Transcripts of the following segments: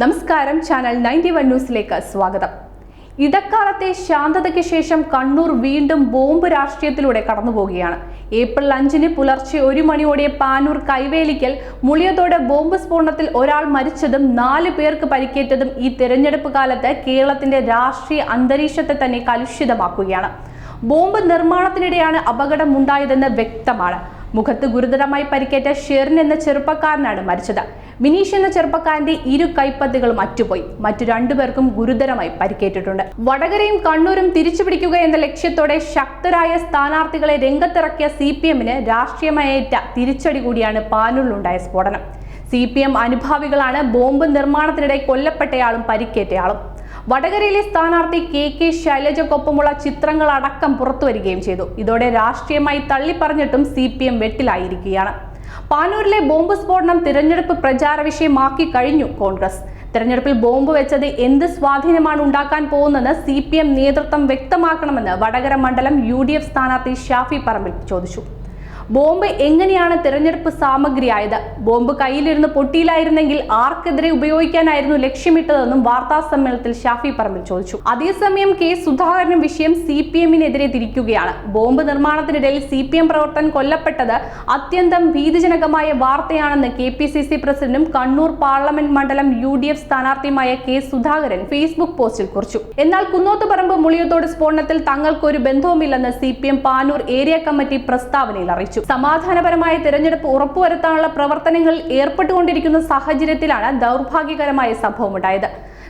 നമസ്കാരം, ചാനൽ 91 ന്യൂസിലേക്ക് സ്വാഗതം. ഇടക്കാലത്തെ ശാന്തതയ്ക്ക് ശേഷം കണ്ണൂർ വീണ്ടും ബോംബ് രാഷ്ട്രീയത്തിലൂടെ കടന്നുപോകുകയാണ്. ഏപ്രിൽ 5 പുലർച്ചെ 1 മണിയോടെ പാനൂർ കൈവേലിക്കൽ മുളിയത്തോട് ബോംബ് സ്ഫോടനത്തിൽ ഒരാൾ മരിച്ചതും 4 പേർക്ക് പരിക്കേറ്റതും ഈ തെരഞ്ഞെടുപ്പ് കാലത്ത് കേരളത്തിന്റെ രാഷ്ട്രീയ അന്തരീക്ഷത്തെ തന്നെ കലുഷിതമാക്കുകയാണ്. ബോംബ് നിർമ്മാണത്തിനിടെയാണ് അപകടമുണ്ടായതെന്ന് വ്യക്തമാണ്. മുഖത്ത് ഗുരുതരമായി പരിക്കേറ്റ ഷെറിൻ എന്ന ചെറുപ്പക്കാരനാണ് മരിച്ചത്. വിനീഷ് എന്ന ചെറുപ്പക്കാരന്റെ 2 കൈപ്പത്തികളും അറ്റുപോയി. മറ്റു 2 പേർക്കും ഗുരുതരമായി പരിക്കേറ്റിട്ടുണ്ട്. വടകരയും കണ്ണൂരും തിരിച്ചുപിടിക്കുക എന്ന ലക്ഷ്യത്തോടെ ശക്തരായ സ്ഥാനാർത്ഥികളെ രംഗത്തിറക്കിയ CPM-ന് രാഷ്ട്രീയമായേറ്റ തിരിച്ചടി കൂടിയാണ് പാനൂരിലുണ്ടായ സ്ഫോടനം. CPM അനുഭാവികളാണ് ബോംബ് നിർമ്മാണത്തിനിടെ കൊല്ലപ്പെട്ടയാളും പരിക്കേറ്റയാളും. വടകരയിലെ സ്ഥാനാർത്ഥി KK ശൈലജയ്ക്കൊപ്പമുള്ള ചിത്രങ്ങൾ അടക്കം പുറത്തുവരികയും ചെയ്തു. ഇതോടെ രാഷ്ട്രീയമായി തള്ളിപ്പറഞ്ഞിട്ടും CPM വെട്ടിലായിരിക്കുകയാണ്. പാനൂരിലെ ബോംബ് സ്ഫോടനം തിരഞ്ഞെടുപ്പ് പ്രചാര വിഷയമാക്കി കഴിഞ്ഞു കോൺഗ്രസ്. തെരഞ്ഞെടുപ്പിൽ ബോംബ് വെച്ചത് എന്ത് സ്വാധീനമാണ് ഉണ്ടാക്കാൻ പോകുന്നതെന്ന് CPM നേതൃത്വം വ്യക്തമാക്കണമെന്ന് വടകര മണ്ഡലം UDF സ്ഥാനാർത്ഥി ഷാഫി പറമ്പിൽ ചോദിച്ചു. ബോംബ് എങ്ങനെയാണ് തിരഞ്ഞെടുപ്പ് സാമഗ്രിയായത്? ബോംബ് കയ്യിലിരുന്ന് പൊട്ടിയില്ലായിരുന്നെങ്കിൽ ആർക്കെതിരെ ഉപയോഗിക്കാനായിരുന്നു ലക്ഷ്യമിട്ടതെന്നും വാർത്താ സമ്മേളനത്തിൽ ഷാഫി പറമ്പിൽ ചോദിച്ചു. അതേസമയം K സുധാകരൻ വിഷയം CPM-നെതിരെ തിരിക്കുകയാണ്. ബോംബ് നിർമ്മാണത്തിനിടയിൽ CPM പ്രവർത്തകൻ കൊല്ലപ്പെട്ടത് അത്യന്തം ഭീതിജനകമായ വാർത്തയാണെന്ന് KPCC പ്രസിഡന്റും കണ്ണൂർ പാർലമെന്റ് മണ്ഡലം UDF സ്ഥാനാർത്ഥിയുമായ K സുധാകരൻ ഫേസ്ബുക്ക് പോസ്റ്റിൽ കുറിച്ചു. എന്നാൽ കുന്നോത്തുപറമ്പ് മുളിയത്തോട് സ്ഫോടനത്തിൽ തങ്ങൾക്കൊരു ബന്ധവുമില്ലെന്ന് CPM പാനൂർ ഏരിയ കമ്മിറ്റി പ്രസ്താവനയിൽ അറിയിച്ചു. സമാധാനപരമായ തിരഞ്ഞെടുപ്പ് ഉറപ്പുവരുത്താനുള്ള പ്രവർത്തനങ്ങളിൽ ഏർപ്പെട്ടുകൊണ്ടിരിക്കുന്ന സാഹചര്യത്തിലാണ് ദൗർഭാഗ്യകരമായ സംഭവമുണ്ടായത്.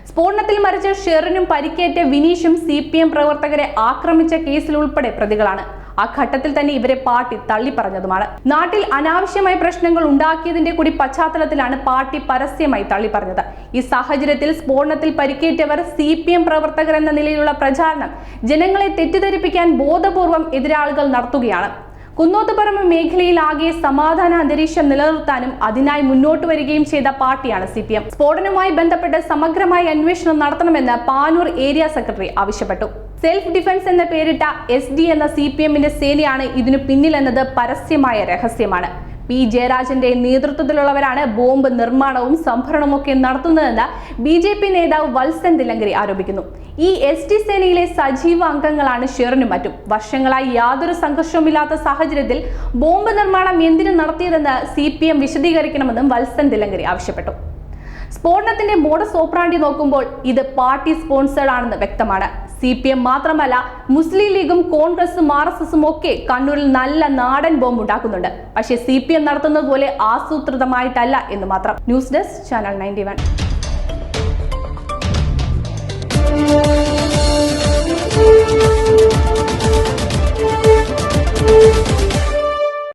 സ്ഫോടനത്തിൽ മരിച്ച ഷെറിനും പരിക്കേറ്റ വിനീഷും CPM പ്രവർത്തകരെ ആക്രമിച്ച കേസിൽ ഉൾപ്പെടെ പ്രതികളാണ്. ആ ഘട്ടത്തിൽ തന്നെ ഇവരെ പാർട്ടി തള്ളിപ്പറഞ്ഞതുമാണ്. നാട്ടിൽ അനാവശ്യമായ പ്രശ്നങ്ങൾ ഉണ്ടാക്കിയതിന്റെ കൂടി പശ്ചാത്തലത്തിലാണ് പാർട്ടി പരസ്യമായി തള്ളിപ്പറഞ്ഞത്. ഈ സാഹചര്യത്തിൽ സ്ഫോടനത്തിൽ പരിക്കേറ്റവർ CPM പ്രവർത്തകർ എന്ന നിലയിലുള്ള പ്രചാരണം ജനങ്ങളെ തെറ്റിദ്ധരിപ്പിക്കാൻ ബോധപൂർവം എതിരാളികൾ നടത്തുകയാണ്. കുന്നോത്തുപറമ്പ് മേഖലയിൽ ആകെ സമാധാന അന്തരീക്ഷം നിലനിർത്താനും അതിനായി മുന്നോട്ട് വരികയും ചെയ്ത പാർട്ടിയാണ് CPM. സ്ഫോടനവുമായി ബന്ധപ്പെട്ട് സമഗ്രമായ അന്വേഷണം നടത്തണമെന്ന് പാനൂർ ഏരിയ സെക്രട്ടറി ആവശ്യപ്പെട്ടു. സെൽഫ് ഡിഫൻസ് എന്ന പേരിട്ട SD എന്ന CPM-ന്റെ സേനയാണ് ഇതിനു പിന്നിലെന്നത് പരസ്യമായ രഹസ്യമാണ്. P ജയരാജന്റെ നേതൃത്വത്തിലുള്ളവരാണ് ബോംബ് നിർമ്മാണവും സംഭരണവും ഒക്കെ നടത്തുന്നതെന്ന് BJP നേതാവ് വത്സൻ തില്ലങ്കരി ആരോപിക്കുന്നു. ഈ SD സേനയിലെ സജീവ അംഗങ്ങളാണ് ഷെറിനും മറ്റും. വർഷങ്ങളായി യാതൊരു സംഘർഷവുമില്ലാത്ത സാഹചര്യത്തിൽ ബോംബ് നിർമ്മാണം എന്തിനു നടത്തിയതെന്ന് CPM വിശദീകരിക്കണമെന്നും വത്സൻ തില്ലങ്കരി ആവശ്യപ്പെട്ടു. സ്ഫോടനത്തിന്റെ മോഡസ് ഓപ്പറാണ്ടി നോക്കുമ്പോൾ ഇത് പാർട്ടി സ്പോൺസേഡ് ആണെന്ന് വ്യക്തമാണ്. CPM മാത്രമല്ല, മുസ്ലിം ലീഗും കോൺഗ്രസും RSSും ഒക്കെ കണ്ണൂരിൽ നല്ല നാടൻ ബോംബ് ഉണ്ടാക്കുന്നുണ്ട്. പക്ഷേ CPM നടത്തുന്നത് പോലെ ആസൂത്രിതമായിട്ടല്ല എന്ന് മാത്രം. News desk, channel 91.